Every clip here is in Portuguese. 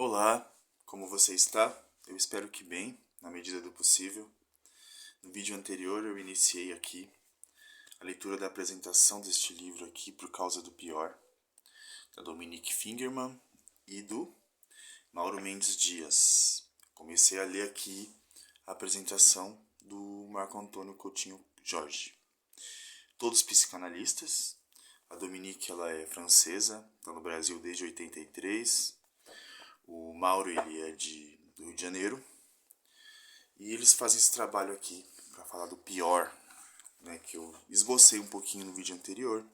Olá, como você está? Eu espero que bem, na medida do possível. No vídeo anterior eu iniciei aqui a leitura da apresentação deste livro aqui, Por Causa do Pior, da Dominique Fingerman e do Mauro Mendes Dias. Comecei a ler aqui a apresentação do Marco Antônio Coutinho Jorge. Todos psicanalistas. A Dominique ela é francesa, está no Brasil desde 83. O Mauro ele é do Rio de Janeiro. E eles fazem esse trabalho aqui para falar do pior, né, que eu esbocei um pouquinho no vídeo anterior.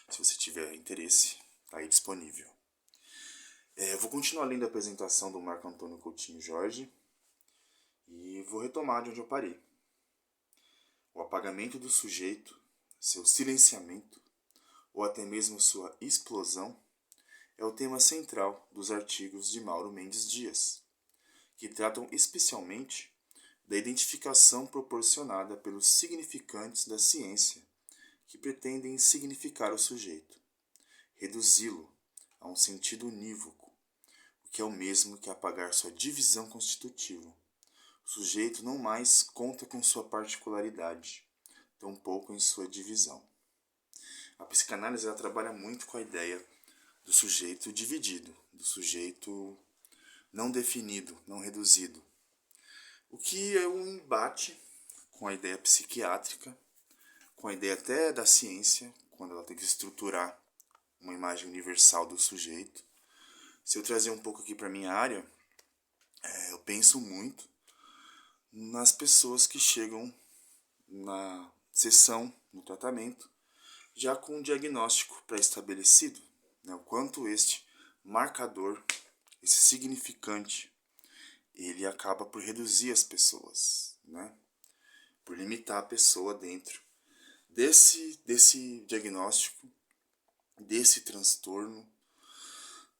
Se você tiver interesse, está aí disponível. Eu vou continuar lendo a apresentação do Marco Antônio Coutinho Jorge e vou retomar de onde eu parei. O apagamento do sujeito, seu silenciamento ou até mesmo sua explosão é o tema central dos artigos de Mauro Mendes Dias, que tratam especialmente da identificação proporcionada pelos significantes da ciência, que pretendem significar o sujeito, reduzi-lo a um sentido unívoco, o que é o mesmo que apagar sua divisão constitutiva. O sujeito não mais conta com sua particularidade, tampouco em sua divisão. A psicanálise ela trabalha muito com a ideia do sujeito dividido, do sujeito não definido, não reduzido. O que é um embate com a ideia psiquiátrica, com a ideia até da ciência, quando ela tem que estruturar uma imagem universal do sujeito. Se eu trazer um pouco aqui para a minha área, eu penso muito nas pessoas que chegam na sessão, no tratamento, já com um diagnóstico pré-estabelecido, né? O quanto este marcador, esse significante, ele acaba por reduzir as pessoas, né? Por limitar a pessoa dentro desse diagnóstico, desse transtorno,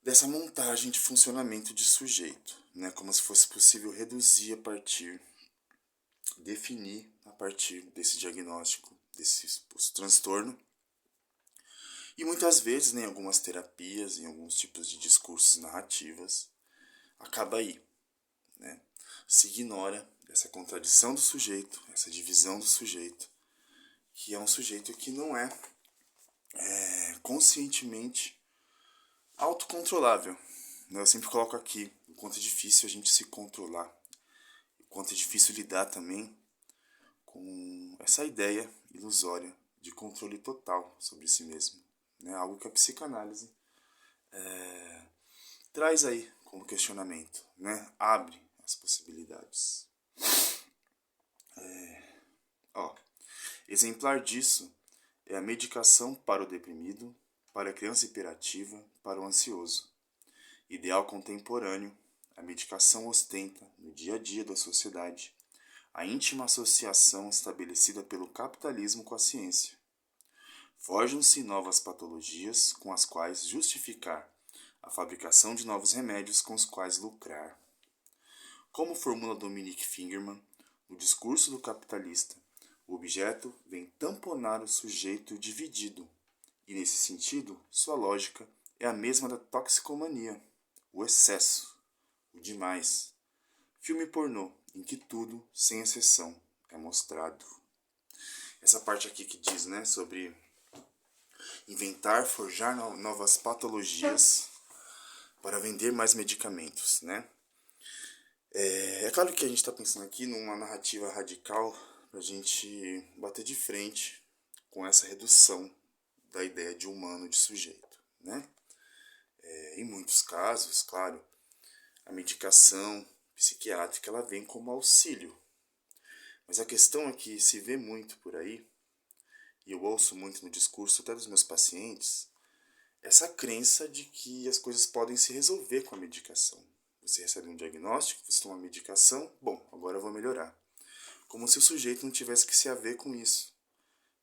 dessa montagem de funcionamento de sujeito, né? Como se fosse possível reduzir a partir, definir a partir desse diagnóstico, desse suposto transtorno. E muitas vezes, né, em algumas terapias, em alguns tipos de discursos narrativas, acaba aí, né? Se ignora essa contradição do sujeito, essa divisão do sujeito, que é um sujeito que não é conscientemente autocontrolável. Eu sempre coloco aqui o quanto é difícil a gente se controlar, o quanto é difícil lidar também com essa ideia ilusória de controle total sobre si mesmo, né? Algo que a psicanálise traz aí como questionamento, né? Abre as possibilidades. Exemplar disso é a medicação para o deprimido, para a criança hiperativa, para o ansioso. Ideal contemporâneo, a medicação ostenta, no dia a dia da sociedade, a íntima associação estabelecida pelo capitalismo com a ciência. Forjam-se novas patologias com as quais justificar a fabricação de novos remédios com os quais lucrar. Como formula Dominique Fingerman, no discurso do capitalista, o objeto vem tamponar o sujeito dividido, e nesse sentido, sua lógica é a mesma da toxicomania, o excesso, o demais. Filme pornô, em que tudo, sem exceção, é mostrado. Essa parte aqui que diz, né, sobre inventar, forjar novas patologias para vender mais medicamentos, né? É claro que a gente está pensando aqui numa narrativa radical para a gente bater de frente com essa redução da ideia de humano, de sujeito, né? Em muitos casos, claro, a medicação psiquiátrica ela vem como auxílio. Mas a questão é que se vê muito por aí, e eu ouço muito no discurso até dos meus pacientes, essa crença de que as coisas podem se resolver com a medicação. Você recebe um diagnóstico, você toma uma medicação, bom, agora eu vou melhorar. Como se o sujeito não tivesse que se haver com isso.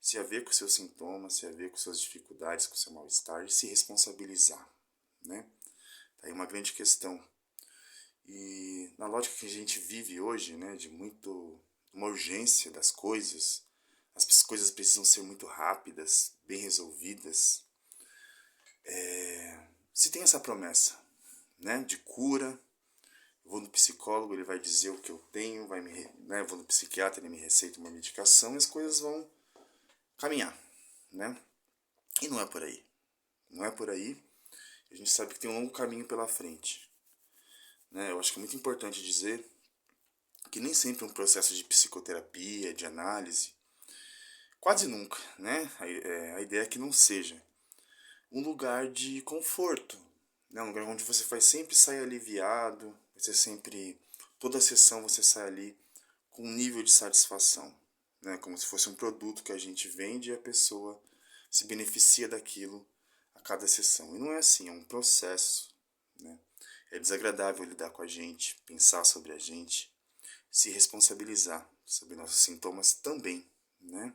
Se haver com seus sintomas, se haver com suas dificuldades, com seu mal-estar e se responsabilizar, né? Tá aí uma grande questão. E na lógica que a gente vive hoje, né, de uma urgência das coisas, as coisas precisam ser muito rápidas, bem resolvidas. Se tem essa promessa, né, de cura. Eu vou no psicólogo, ele vai dizer o que eu tenho, né, eu vou no psiquiatra, ele me receita uma medicação e as coisas vão caminhar, né? E não é por aí. Não é por aí. A gente sabe que tem um longo caminho pela frente, né? Eu acho que é muito importante dizer que nem sempre um processo de psicoterapia, de análise, quase nunca, né? A ideia é que não seja um lugar de conforto, né? Um lugar onde você vai sempre sair aliviado, você sempre, toda sessão você sai ali com um nível de satisfação, né? Como se fosse um produto que a gente vende e a pessoa se beneficia daquilo a cada sessão. E não é assim, é um processo, né? É desagradável lidar com a gente, pensar sobre a gente, se responsabilizar sobre nossos sintomas também, né?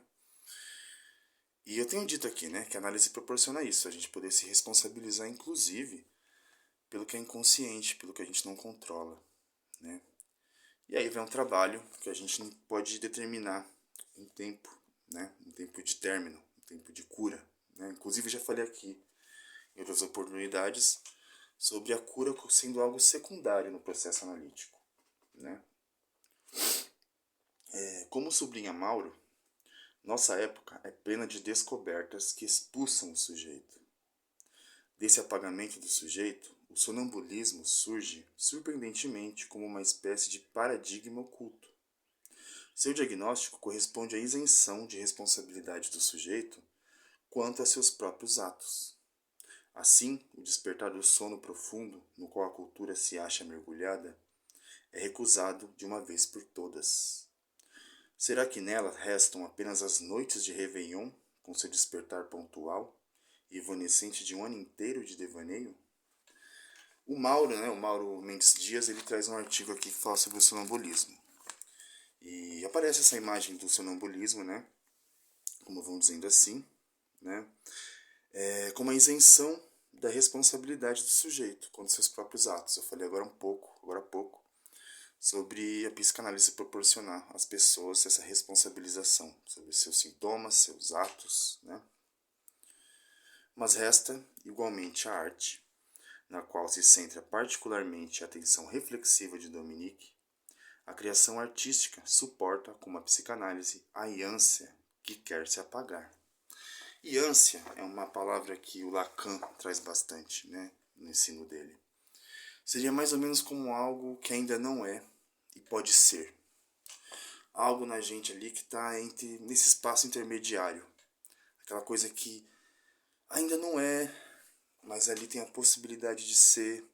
E eu tenho dito aqui, né, que a análise proporciona isso, a gente poder se responsabilizar, inclusive, pelo que é inconsciente, pelo que a gente não controla, né? E aí vem um trabalho que a gente não pode determinar um tempo, né? Um tempo de término, um tempo de cura, né? Inclusive já falei aqui em outras oportunidades sobre a cura sendo algo secundário no processo analítico, né? Como sublinha Mauro, nossa época é plena de descobertas que expulsam o sujeito. Desse apagamento do sujeito, o sonambulismo surge, surpreendentemente, como uma espécie de paradigma oculto. Seu diagnóstico corresponde à isenção de responsabilidade do sujeito quanto a seus próprios atos. Assim, o despertar do sono profundo, no qual a cultura se acha mergulhada, é recusado de uma vez por todas. Será que nela restam apenas as noites de Réveillon, com seu despertar pontual e evanescente de um ano inteiro de devaneio? O Mauro, né, o Mauro Mendes Dias, ele traz um artigo aqui que fala sobre o sonambulismo. E aparece essa imagem do sonambulismo, né, como vão dizendo assim, né, como a isenção da responsabilidade do sujeito quanto aos seus próprios atos. Eu falei agora há pouco, sobre a psicanálise proporcionar às pessoas essa responsabilização sobre seus sintomas, seus atos, né? Mas resta, igualmente, a arte, na qual se centra particularmente a atenção reflexiva de Dominique. A criação artística suporta, como a psicanálise, a ânsia que quer se apagar. E ânsia é uma palavra que o Lacan traz bastante, né, no ensino dele. Seria mais ou menos como algo que ainda não é e pode ser. Algo na gente ali que está nesse espaço intermediário. Aquela coisa que ainda não é, mas ali tem a possibilidade de ser.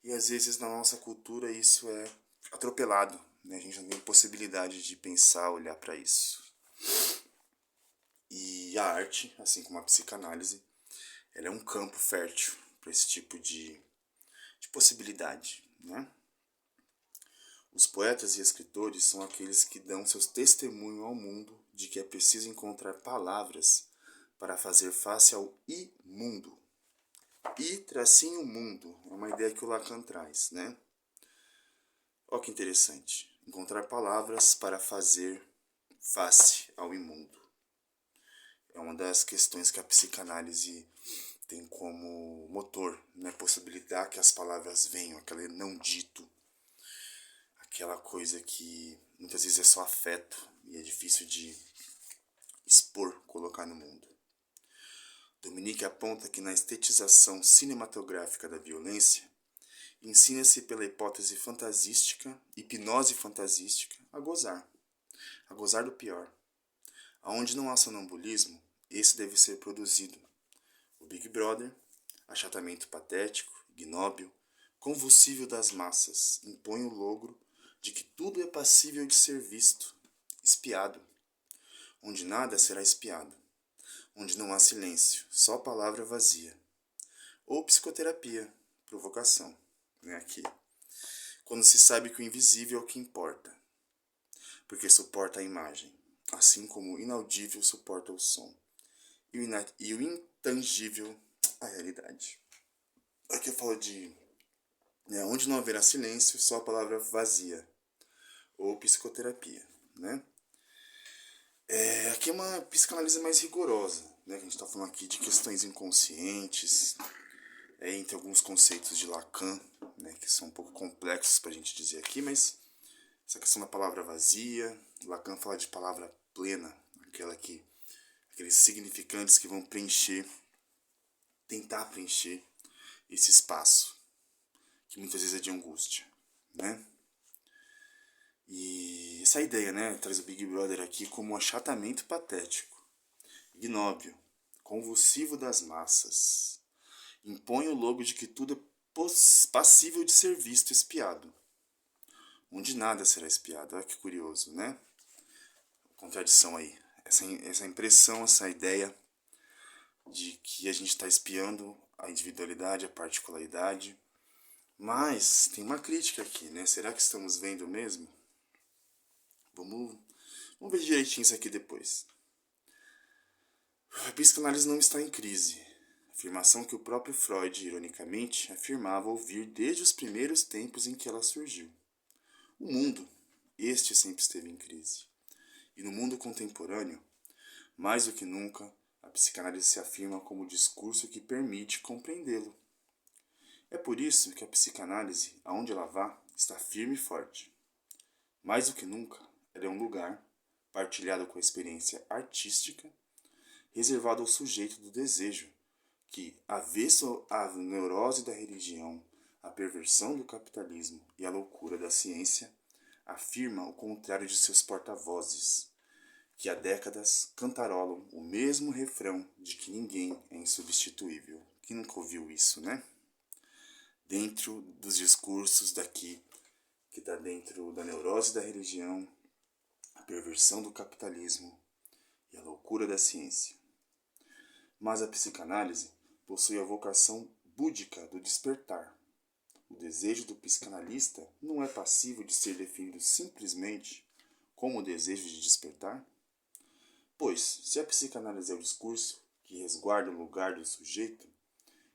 E às vezes na nossa cultura isso é atropelado, né? A gente não tem possibilidade de pensar, olhar para isso. E a arte, assim como a psicanálise, ela é um campo fértil para esse tipo de possibilidade, né? Os poetas e escritores são aqueles que dão seus testemunhos ao mundo de que é preciso encontrar palavras para fazer face ao imundo. Tracinho mundo é uma ideia que o Lacan traz, né? Olha que interessante. Encontrar palavras para fazer face ao imundo. É uma das questões que a psicanálise tem como motor, né? Possibilitar que as palavras venham, aquele não dito, aquela coisa que muitas vezes é só afeto e é difícil de expor, colocar no mundo. Dominique aponta que na estetização cinematográfica da violência, ensina-se pela hipótese fantasística, hipnose fantasística, a gozar do pior. Aonde não há sonambulismo, esse deve ser produzido. O Big Brother, achatamento patético, ignóbil, convulsível das massas, impõe o logro de que tudo é passível de ser visto, espiado. Onde nada será espiado. Onde não há silêncio, só palavra vazia. Ou psicoterapia, provocação, né, aqui. Quando se sabe que o invisível é o que importa, porque suporta a imagem, assim como o inaudível suporta o som, e o intangível a realidade. Aqui eu falo de onde não haverá silêncio, só a palavra vazia, ou psicoterapia, né? Aqui é uma psicanálise mais rigorosa, né? A gente está falando aqui de questões inconscientes, entre alguns conceitos de Lacan, né, que são um pouco complexos para a gente dizer aqui, mas essa questão da palavra vazia, Lacan fala de palavra plena, aqueles significantes que vão tentar preencher esse espaço, que muitas vezes é de angústia, né? E essa ideia, né, traz o Big Brother aqui como um achatamento patético, ignóbil, convulsivo das massas. Impõe o logo de que tudo é passível de ser visto e espiado, onde nada será espiado. Olha que curioso, né? Contradição aí. Essa impressão, essa ideia de que a gente está espiando a individualidade, a particularidade. Mas tem uma crítica aqui, né? Será que estamos vendo mesmo? Vamos ver direitinho isso aqui depois. A psicanálise não está em crise. Afirmação que o próprio Freud, ironicamente, afirmava ouvir desde os primeiros tempos em que ela surgiu. O mundo, este sempre esteve em crise. E no mundo contemporâneo, mais do que nunca, a psicanálise se afirma como o discurso que permite compreendê-lo. É por isso que a psicanálise, aonde ela vá, está firme e forte. Mais do que nunca, ela é um lugar, partilhado com a experiência artística, reservado ao sujeito do desejo, que, avesso à neurose da religião, à perversão do capitalismo e à loucura da ciência, afirma o contrário de seus porta-vozes, que há décadas cantarolam o mesmo refrão de que ninguém é insubstituível. Quem nunca ouviu isso, né? Dentro dos discursos daqui, que está dentro da neurose da religião, a perversão do capitalismo e a loucura da ciência. Mas a psicanálise possui a vocação búdica do despertar. O desejo do psicanalista não é passível de ser definido simplesmente como o desejo de despertar? Pois, se a psicanálise é o discurso que resguarda o lugar do sujeito,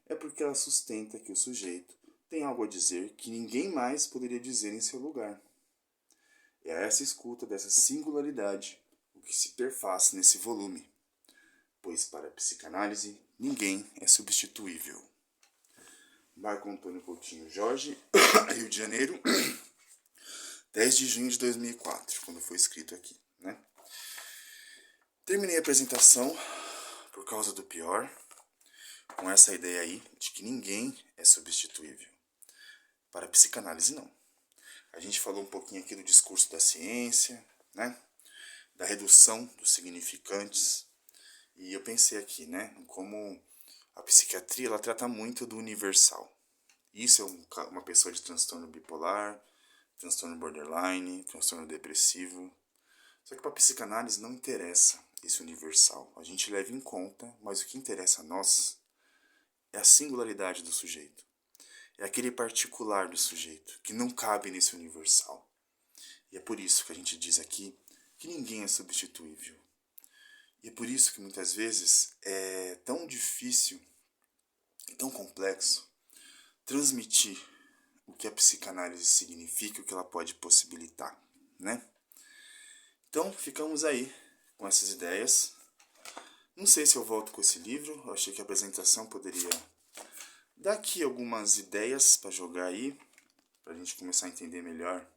é porque ela sustenta que o sujeito tem algo a dizer que ninguém mais poderia dizer em seu lugar. É a essa escuta dessa singularidade o que se perfaz nesse volume, pois para a psicanálise ninguém é substituível. Marco Antônio Coutinho Jorge, Rio de Janeiro, 10 de junho de 2004, quando foi escrito aqui, né? Terminei a apresentação por causa do pior, com essa ideia aí de que ninguém é substituível. Para a psicanálise, não. A gente falou um pouquinho aqui do discurso da ciência, né? Da redução dos significantes. E eu pensei aqui, né? Como a psiquiatria ela trata muito do universal. Isso é uma pessoa de transtorno bipolar, transtorno borderline, transtorno depressivo. Só que para a psicanálise não interessa esse universal. A gente leva em conta, mas o que interessa a nós é a singularidade do sujeito. É aquele particular do sujeito, que não cabe nesse universal. E é por isso que a gente diz aqui que ninguém é substituível. E é por isso que muitas vezes é tão difícil e tão complexo transmitir o que a psicanálise significa, o que ela pode possibilitar, né? Então, ficamos aí com essas ideias. Não sei se eu volto com esse livro, eu achei que a apresentação poderia dar aqui algumas ideias para jogar aí, para a gente começar a entender melhor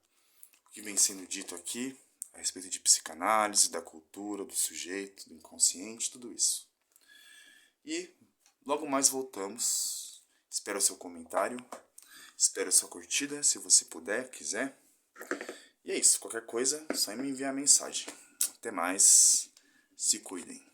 o que vem sendo dito aqui a respeito de psicanálise, da cultura, do sujeito, do inconsciente, tudo isso. E logo mais voltamos. Espero o seu comentário, espero a sua curtida, se você puder, quiser. E é isso, qualquer coisa, só me enviar mensagem. Até mais, se cuidem.